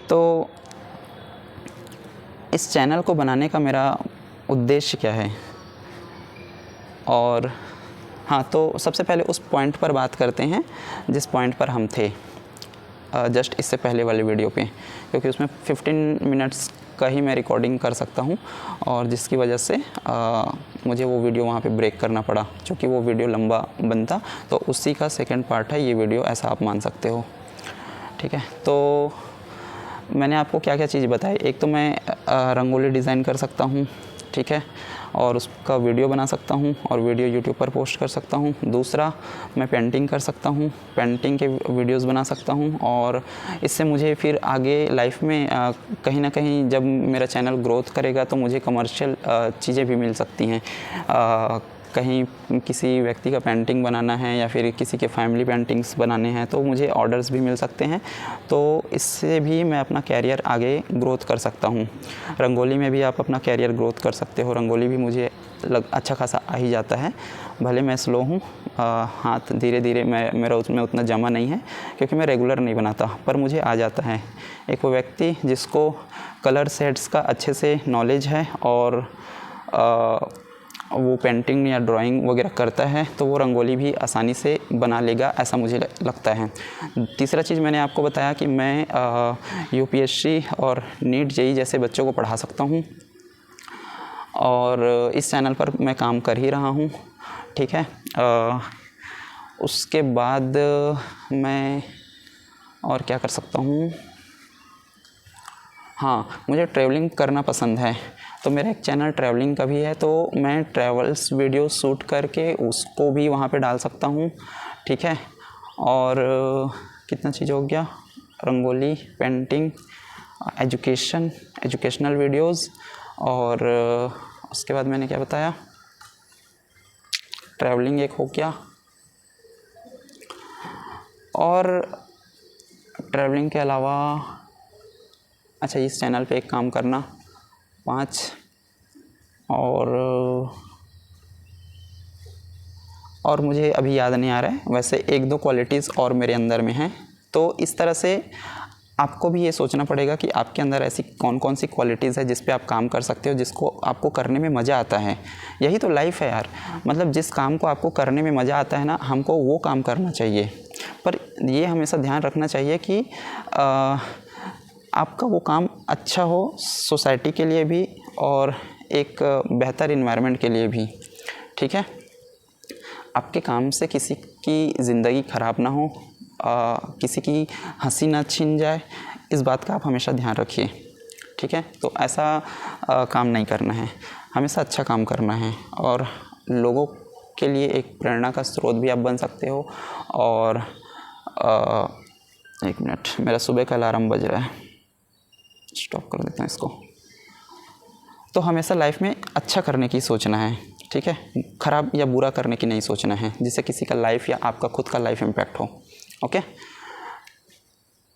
तो इस चैनल को बनाने का मेरा उद्देश्य क्या है, और हाँ, तो सबसे पहले उस पॉइंट पर बात करते हैं जिस पॉइंट पर हम थे जस्ट इससे पहले वाले वीडियो पे, क्योंकि उसमें 15 मिनट्स का ही मैं रिकॉर्डिंग कर सकता हूँ, और जिसकी वजह से मुझे वो वीडियो वहाँ पे ब्रेक करना पड़ा, क्योंकि वो वीडियो लंबा बनता। तो उसी का सेकंड पार्ट है ये वीडियो, ऐसा आप मान सकते हो। ठीक है, तो मैंने आपको क्या क्या चीज़ बताई। एक तो मैं रंगोली डिज़ाइन कर सकता हूँ, ठीक है, और उसका वीडियो बना सकता हूँ और वीडियो यूट्यूब पर पोस्ट कर सकता हूँ। दूसरा, मैं पेंटिंग कर सकता हूँ, पेंटिंग के वीडियोस बना सकता हूँ, और इससे मुझे फिर आगे लाइफ में कहीं ना कहीं जब मेरा चैनल ग्रोथ करेगा तो मुझे कमर्शियल चीज़ें भी मिल सकती हैं। कहीं किसी व्यक्ति का पेंटिंग बनाना है या फिर किसी के फैमिली पेंटिंग्स बनाने हैं तो मुझे ऑर्डर्स भी मिल सकते हैं। तो इससे भी मैं अपना कैरियर आगे ग्रोथ कर सकता हूँ। रंगोली में भी आप अपना कैरियर ग्रोथ कर सकते हो। रंगोली भी मुझे अच्छा खासा आ ही जाता है, भले मैं स्लो हूँ, हाथ धीरे धीरे मेरा उसमें उतना जमा नहीं है क्योंकि मैं रेगुलर नहीं बनाता, पर मुझे आ जाता है। एक वो व्यक्ति जिसको कलर सेट्स का अच्छे से नॉलेज है और वो पेंटिंग या ड्राइंग वगैरह करता है तो वो रंगोली भी आसानी से बना लेगा, ऐसा मुझे लगता है। तीसरा चीज़ मैंने आपको बताया कि मैं यूपीएससी और नीट जेईई जैसे बच्चों को पढ़ा सकता हूँ, और इस चैनल पर मैं काम कर ही रहा हूँ। ठीक है, उसके बाद मैं और क्या कर सकता हूँ। हाँ, मुझे ट्रैवलिंग करना पसंद है, तो मेरा एक चैनल ट्रैवलिंग का भी है, तो मैं ट्रैवल्स वीडियो शूट करके उसको भी वहाँ पे डाल सकता हूँ। ठीक है, और कितना चीज़ हो गया, रंगोली, पेंटिंग, एजुकेशनल वीडियोस, और उसके बाद मैंने क्या बताया, ट्रैवलिंग एक हो गया, और ट्रैवलिंग के अलावा अच्छा इस चैनल पे एक काम करना 5, और मुझे अभी याद नहीं आ रहा है। वैसे 1-2 क्वालिटीज़ और मेरे अंदर में हैं। तो इस तरह से आपको भी ये सोचना पड़ेगा कि आपके अंदर ऐसी कौन कौन सी क्वालिटीज़ है जिस पे आप काम कर सकते हो, जिसको आपको करने में मज़ा आता है। यही तो लाइफ है यार, मतलब जिस काम को आपको करने में मज़ा आता है ना, हमको वो काम करना चाहिए। पर ये हमेशा ध्यान रखना चाहिए कि आपका वो काम अच्छा हो, सोसाइटी के लिए भी और एक बेहतर इन्वायरमेंट के लिए भी। ठीक है, आपके काम से किसी की ज़िंदगी ख़राब ना हो, किसी की हंसी ना छीन जाए, इस बात का आप हमेशा ध्यान रखिए। ठीक है, तो ऐसा काम नहीं करना है, हमेशा अच्छा काम करना है, और लोगों के लिए एक प्रेरणा का स्रोत भी आप बन सकते हो। और 1 मिनट, मेरा सुबह का अलार्म बज रहा है, स्टॉप कर देता हूँ इसको। तो हमेशा लाइफ में अच्छा करने की सोचना है, ठीक है, ख़राब या बुरा करने की नहीं सोचना है, जिससे किसी का लाइफ या आपका खुद का लाइफ इम्पैक्ट हो। ओके,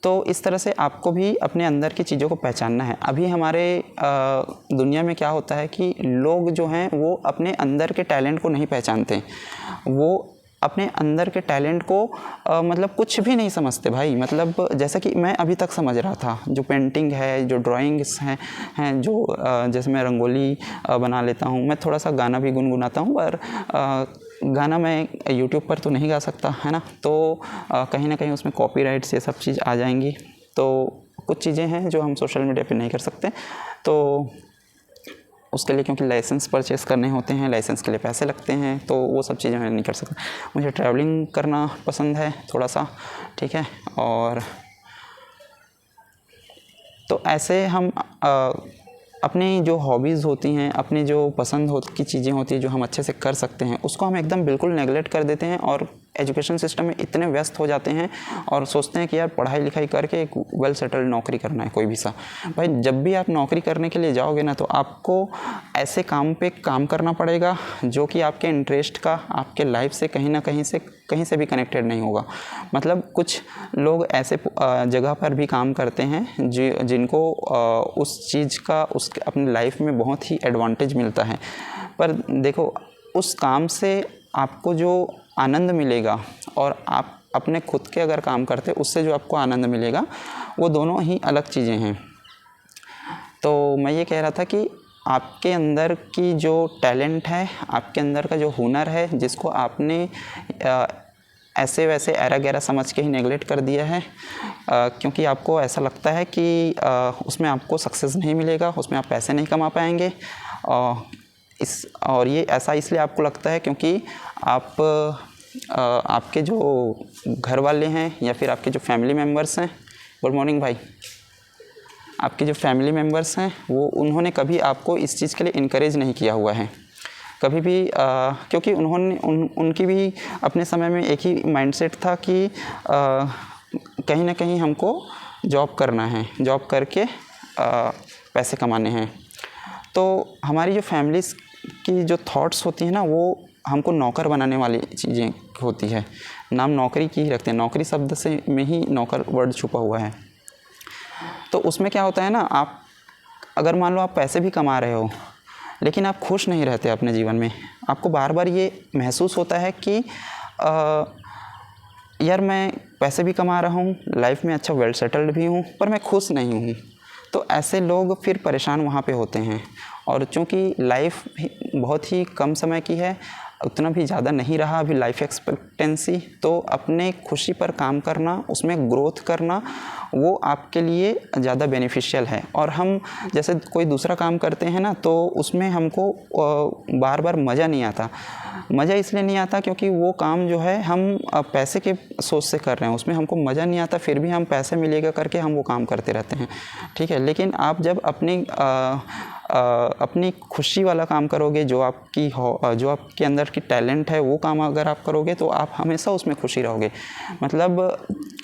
तो इस तरह से आपको भी अपने अंदर की चीज़ों को पहचानना है। अभी हमारे दुनिया में क्या होता है कि लोग जो हैं वो अपने अंदर के टैलेंट को नहीं पहचानते, वो अपने अंदर के टैलेंट को मतलब कुछ भी नहीं समझते भाई। मतलब जैसा कि मैं अभी तक समझ रहा था, जो पेंटिंग है, जो ड्राइंग्स हैं जो जैसे मैं रंगोली बना लेता हूँ, मैं थोड़ा सा गाना भी गुनगुनाता हूँ, पर गाना मैं यूट्यूब पर तो नहीं गा सकता है ना, तो कहीं ना कहीं उसमें कॉपीराइट्स ये सब चीज़ आ जाएंगी। तो कुछ चीज़ें हैं जो हम सोशल मीडिया पे नहीं कर सकते, तो उसके लिए क्योंकि लाइसेंस परचेज़ करने होते हैं, लाइसेंस के लिए पैसे लगते हैं, तो वो सब चीज़ें मैं नहीं कर सकता। मुझे ट्रैवलिंग करना पसंद है थोड़ा सा, ठीक है, और तो ऐसे हम अपनी जो हॉबीज़ होती हैं, अपनी जो पसंद की चीज़ें होती हैं जो हम अच्छे से कर सकते हैं, उसको हम एकदम बिल्कुल नेगलेक्ट कर देते हैं और एजुकेशन सिस्टम में इतने व्यस्त हो जाते हैं और सोचते हैं कि यार पढ़ाई लिखाई करके एक वेल सेटल्ड नौकरी करना है कोई भी सा। भाई जब भी आप नौकरी करने के लिए जाओगे ना, तो आपको ऐसे काम पे काम करना पड़ेगा जो कि आपके इंटरेस्ट का, आपके लाइफ से कहीं से भी कनेक्टेड नहीं होगा। मतलब कुछ लोग ऐसे जगह पर भी काम करते हैं जिनको उस चीज़ का अपनी लाइफ में बहुत ही एडवांटेज मिलता है, पर देखो उस काम से आपको जो आनंद मिलेगा और आप अपने खुद के अगर काम करते उससे जो आपको आनंद मिलेगा वो दोनों ही अलग चीज़ें हैं। तो मैं ये कह रहा था कि आपके अंदर की जो टैलेंट है, आपके अंदर का जो हुनर है, जिसको आपने ऐसे वैसे ऐरा गैरा समझ के ही नेगलेक्ट कर दिया है, क्योंकि आपको ऐसा लगता है कि उसमें आपको सक्सेस नहीं मिलेगा, उसमें आप पैसे नहीं कमा पाएंगे। और ये ऐसा इसलिए आपको लगता है क्योंकि आपके जो घर वाले हैं या फिर आपके जो फैमिली मेम्बर्स हैं, गुड मॉर्निंग भाई, आपके जो फैमिली मेम्बर्स हैं वो उन्होंने कभी आपको इस चीज़ के लिए इनकरेज नहीं किया हुआ है कभी भी, क्योंकि उनकी भी अपने समय में एक ही माइंडसेट था कि कहीं ना कहीं हमको जॉब करना है, जॉब करके पैसे कमाने हैं। तो हमारी जो फैमिलीज़ की जो थॉट्स होती हैं ना, वो हमको नौकर बनाने वाली चीज़ें होती है। नाम नौकरी की ही रखते हैं, नौकरी शब्द से में ही नौकर वर्ड छुपा हुआ है। तो उसमें क्या होता है ना, आप अगर मान लो आप पैसे भी कमा रहे हो लेकिन आप खुश नहीं रहते अपने जीवन में, आपको बार बार ये महसूस होता है कि यार मैं पैसे भी कमा रहा हूँ, लाइफ में अच्छा वेल सेटल्ड भी हूँ, पर मैं खुश नहीं हूँ। तो ऐसे लोग फिर परेशान वहाँ पे होते हैं। और चूँकि लाइफ बहुत ही कम समय की है, उतना भी ज़्यादा नहीं रहा अभी लाइफ एक्सपेक्टेंसी, तो अपने खुशी पर काम करना, उसमें ग्रोथ करना, वो आपके लिए ज़्यादा बेनिफिशियल है। और हम जैसे कोई दूसरा काम करते हैं ना, तो उसमें हमको बार बार मज़ा नहीं आता। मज़ा इसलिए नहीं आता क्योंकि वो काम जो है हम पैसे के सोच से कर रहे हैं, उसमें हमको मज़ा नहीं आता, फिर भी हम पैसे मिलेगा करके हम वो काम करते रहते हैं, ठीक है। लेकिन आप जब अपनी खुशी वाला काम करोगे, जो आपके अंदर की टैलेंट है, वो काम अगर आप करोगे तो आप हमेशा उसमें खुशी रहोगे। मतलब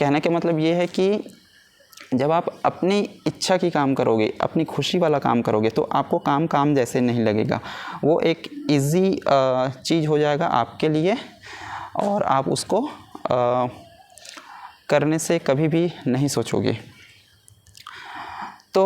कहने का मतलब ये है कि जब आप अपनी इच्छा की काम करोगे, अपनी खुशी वाला काम करोगे, तो आपको काम जैसे नहीं लगेगा, वो एक इजी चीज़ हो जाएगा आपके लिए, और आप उसको करने से कभी भी नहीं सोचोगे। तो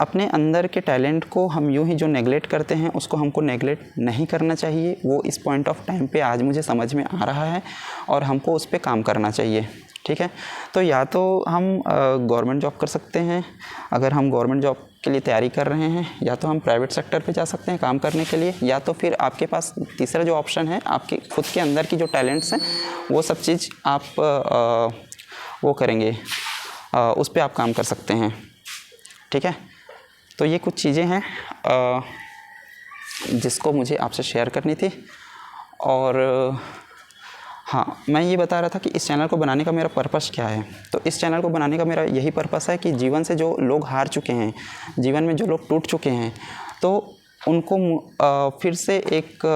अपने अंदर के टैलेंट को हम यूँ ही जो नेगलेक्ट करते हैं, उसको हमको नेगलेक्ट नहीं करना चाहिए। वो इस पॉइंट ऑफ टाइम पे आज मुझे समझ में आ रहा है और हमको उस पर काम करना चाहिए, ठीक है। तो या तो हम गवर्नमेंट जॉब कर सकते हैं अगर हम गवर्नमेंट जॉब के लिए तैयारी कर रहे हैं, या तो हम प्राइवेट सेक्टर पे जा सकते हैं काम करने के लिए, या तो फिर आपके पास तीसरा जो ऑप्शन है, आपके खुद के अंदर की जो टैलेंट्स हैं वो सब चीज़ आप वो करेंगे, उस पर आप काम कर सकते हैं, ठीक है। तो ये कुछ चीज़ें हैं जिसको मुझे आपसे शेयर करनी थी। और हाँ, मैं ये बता रहा था कि इस चैनल को बनाने का मेरा पर्पस क्या है। तो इस चैनल को बनाने का मेरा यही पर्पस है कि जीवन से जो लोग हार चुके हैं, जीवन में जो लोग टूट चुके हैं, तो उनको फिर से एक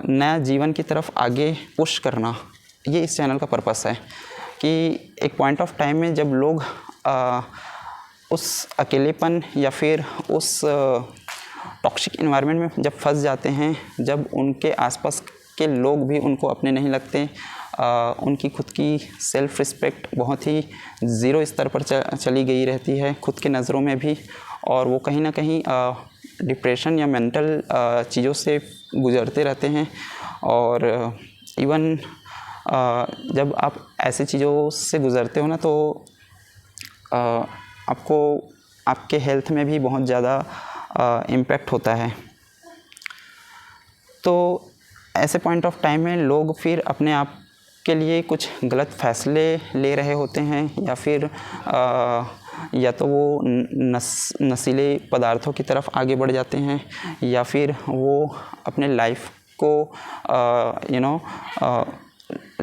नया जीवन की तरफ आगे पुश करना, ये इस चैनल का पर्पस है। कि एक पॉइंट ऑफ टाइम में जब लोग उस अकेलेपन या फिर उस टॉक्सिक इन्वायरमेंट में जब फंस जाते हैं, जब उनके आसपास के लोग भी उनको अपने नहीं लगते, उनकी खुद की सेल्फ़ रिस्पेक्ट बहुत ही ज़ीरो स्तर पर चली गई रहती है खुद के नज़रों में भी, और वो कहीं ना कहीं डिप्रेशन या मेंटल चीज़ों से गुज़रते रहते हैं। और इवन जब आप ऐसी चीज़ों से गुज़रते हो ना, तो आपको आपके हेल्थ में भी बहुत ज़्यादा इम्पैक्ट होता है। तो ऐसे पॉइंट ऑफ टाइम में लोग फिर अपने आप के लिए कुछ गलत फैसले ले रहे होते हैं, या फिर या तो वो नशीले पदार्थों की तरफ आगे बढ़ जाते हैं, या फिर वो अपने लाइफ को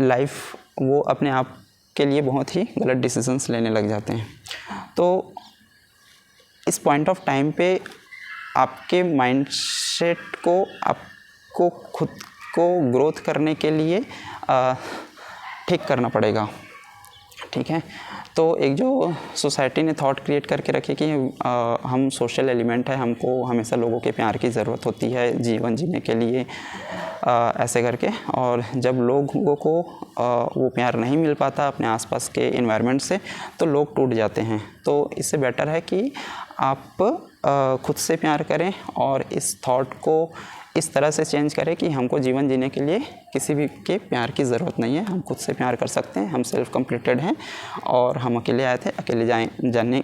लाइफ वो अपने आप के लिए बहुत ही गलत डिसीजंस लेने लग जाते हैं। तो इस पॉइंट ऑफ टाइम पे आपके माइंडसेट को, आपको खुद को ग्रोथ करने के लिए ठीक करना पड़ेगा, ठीक है। तो एक जो सोसाइटी ने थॉट क्रिएट करके रखी कि हम सोशल एलिमेंट है, हमको हमेशा लोगों के प्यार की ज़रूरत होती है जीवन जीने के लिए, ऐसे करके। और जब लोगों को वो प्यार नहीं मिल पाता अपने आसपास के एनवायरनमेंट से, तो लोग टूट जाते हैं। तो इससे बेटर है कि आप खुद से प्यार करें और इस थॉट को इस तरह से चेंज करें कि हमको जीवन जीने के लिए किसी भी के प्यार की ज़रूरत नहीं है, हम खुद से प्यार कर सकते हैं, हम सेल्फ कंप्लीटेड हैं और हम अकेले आए थे, अकेले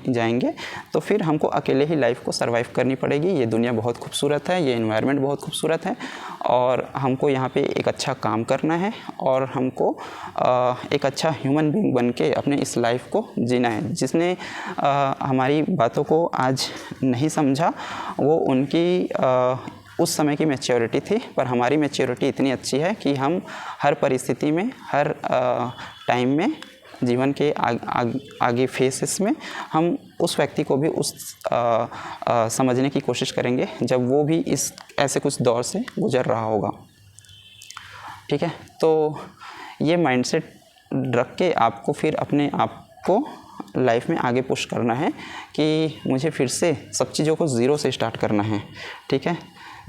जाएंगे। तो फिर हमको अकेले ही लाइफ को सर्वाइव करनी पड़ेगी। ये दुनिया बहुत खूबसूरत है, ये एनवायरनमेंट बहुत खूबसूरत है और हमको यहाँ पे एक अच्छा काम करना है और हमको एक अच्छा ह्यूमन बीइंग बन के अपने इस लाइफ को जीना है। जिसने हमारी बातों को आज नहीं समझा वो उनकी उस समय की मैच्योरिटी थी, पर हमारी मैच्योरिटी इतनी अच्छी है कि हम हर परिस्थिति में, हर टाइम में, जीवन के आगे फेसेस में हम उस व्यक्ति को भी समझने की कोशिश करेंगे जब वो भी इस ऐसे कुछ दौर से गुजर रहा होगा। ठीक है, तो ये माइंडसेट रख के आपको फिर अपने आप को लाइफ में आगे पुश करना है कि मुझे फिर से सब चीज़ों को ज़ीरो से स्टार्ट करना है। ठीक है,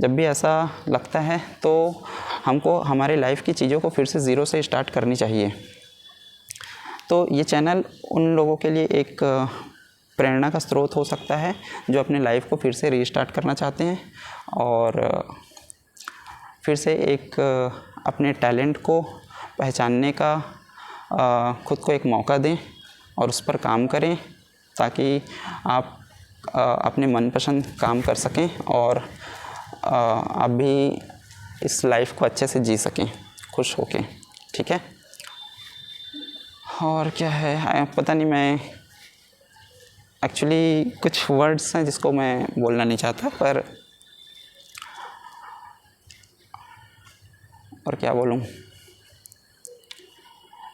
जब भी ऐसा लगता है तो हमको हमारे लाइफ की चीज़ों को फिर से ज़ीरो से स्टार्ट करनी चाहिए। तो ये चैनल उन लोगों के लिए एक प्रेरणा का स्रोत हो सकता है जो अपने लाइफ को फिर से रीस्टार्ट करना चाहते हैं और फिर से एक अपने टैलेंट को पहचानने का खुद को एक मौका दें और उस पर काम करें ताकि आप अपने मनपसंद काम कर सकें और आप भी इस लाइफ को अच्छे से जी सकें खुश होके। ठीक है, और क्या है पता नहीं, मैं एक्चुअली कुछ वर्ड्स हैं जिसको मैं बोलना नहीं चाहता, पर और क्या बोलूं।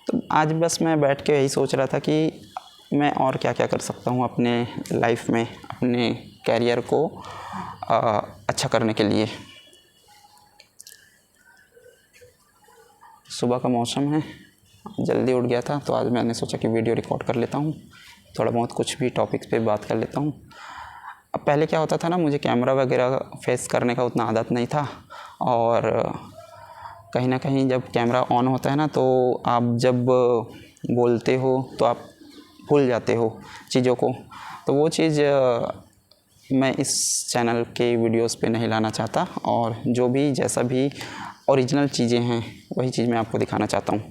तो आज बस मैं बैठ के यही सोच रहा था कि मैं और क्या क्या कर सकता हूँ अपने लाइफ में, अपने कैरियर को अच्छा करने के लिए। सुबह का मौसम है, जल्दी उठ गया था तो आज मैंने सोचा कि वीडियो रिकॉर्ड कर लेता हूँ, थोड़ा बहुत कुछ भी टॉपिक्स पे बात कर लेता हूँ। अब पहले क्या होता था ना, मुझे कैमरा वगैरह फेस करने का उतना आदत नहीं था और कहीं ना कहीं जब कैमरा ऑन होता है ना तो आप जब बोलते हो तो आप भूल जाते हो चीज़ों को। तो वो चीज़ मैं इस चैनल के वीडियोस पे नहीं लाना चाहता और जो भी जैसा भी ओरिजिनल चीज़ें हैं वही चीज़ मैं आपको दिखाना चाहता हूँ।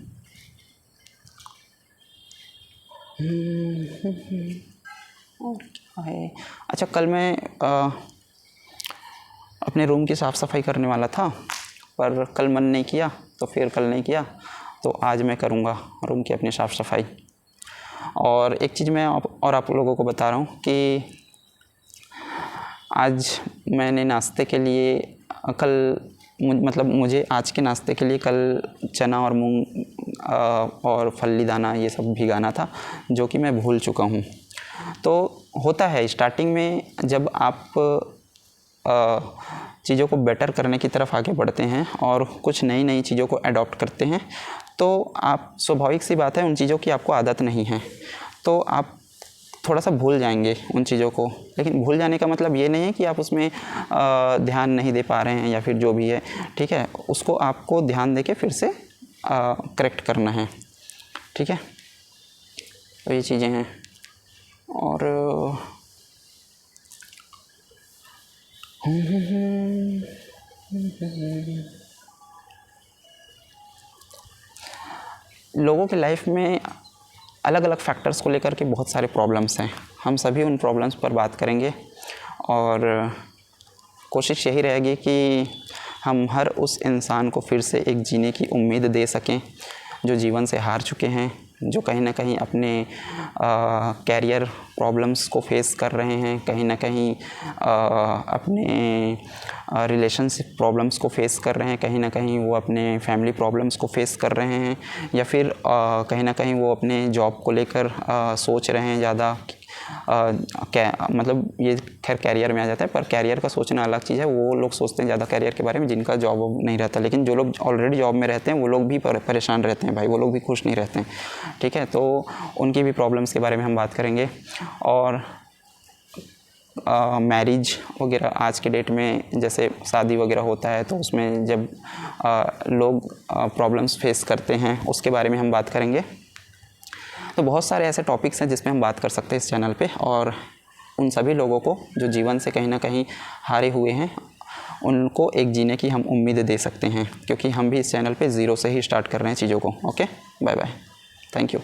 और क्या है, अच्छा कल मैं अपने रूम की साफ़ सफाई करने वाला था पर कल मन नहीं किया तो फिर कल नहीं किया, तो आज मैं करूँगा रूम की अपनी साफ़ सफाई। और एक चीज़ मैं आप लोगों को बता रहा हूँ कि आज मैंने नाश्ते के लिए मतलब मुझे आज के नाश्ते के लिए कल चना और मूंग और फल्ली दाना ये सब भिगाना था जो कि मैं भूल चुका हूँ। तो होता है स्टार्टिंग में जब आप चीज़ों को बेटर करने की तरफ आगे बढ़ते हैं और कुछ नई चीज़ों को अडॉप्ट करते हैं तो आप स्वाभाविक सी बात है उन चीज़ों की आपको आदत नहीं है तो आप थोड़ा सा भूल जाएंगे उन चीज़ों को। लेकिन भूल जाने का मतलब ये नहीं है कि आप उसमें ध्यान नहीं दे पा रहे हैं या फिर जो भी है, ठीक है, उसको आपको ध्यान देके फिर से करेक्ट करना है। ठीक है, तो ये चीज़ें हैं। और लोगों की लाइफ में अलग अलग फैक्टर्स को लेकर के बहुत सारे प्रॉब्लम्स हैं। हम सभी उन प्रॉब्लम्स पर बात करेंगे और कोशिश यही रहेगी कि हम हर उस इंसान को फिर से एक जीने की उम्मीद दे सकें जो जीवन से हार चुके हैं, जो कहीं ना कहीं अपने कैरियर प्रॉब्लम्स को फेस कर रहे हैं, कहीं ना कहीं अपने रिलेशनशिप प्रॉब्लम्स को फेस कर रहे हैं, कहीं ना कहीं वो अपने फैमिली प्रॉब्लम्स को फेस कर रहे हैं या फिर कहीं ना कहीं वो अपने जॉब को लेकर सोच रहे हैं ज़्यादा। क्या मतलब ये खैर कैरियर में आ जाता है, पर कैरियर का सोचना अलग चीज़ है। वो लोग सोचते हैं ज़्यादा कैरियर के बारे में जिनका जॉब नहीं रहता, लेकिन जो लोग ऑलरेडी जॉब में रहते हैं वो लोग भी परेशान रहते हैं भाई, वो लोग भी खुश नहीं रहते हैं। ठीक है, तो उनकी भी प्रॉब्लम्स के बारे में हम बात करेंगे। और मैरिज वगैरह आज के डेट में जैसे शादी वगैरह होता है तो उसमें जब लोग प्रॉब्लम्स फेस करते हैं उसके बारे में हम बात करेंगे। तो बहुत सारे ऐसे टॉपिक्स हैं जिसमें हम बात कर सकते हैं इस चैनल पे, और उन सभी लोगों को जो जीवन से कहीं ना कहीं हारे हुए हैं उनको एक जीने की हम उम्मीद दे सकते हैं, क्योंकि हम भी इस चैनल पे ज़ीरो से ही स्टार्ट कर रहे हैं चीज़ों को। Okay, bye bye, thank you.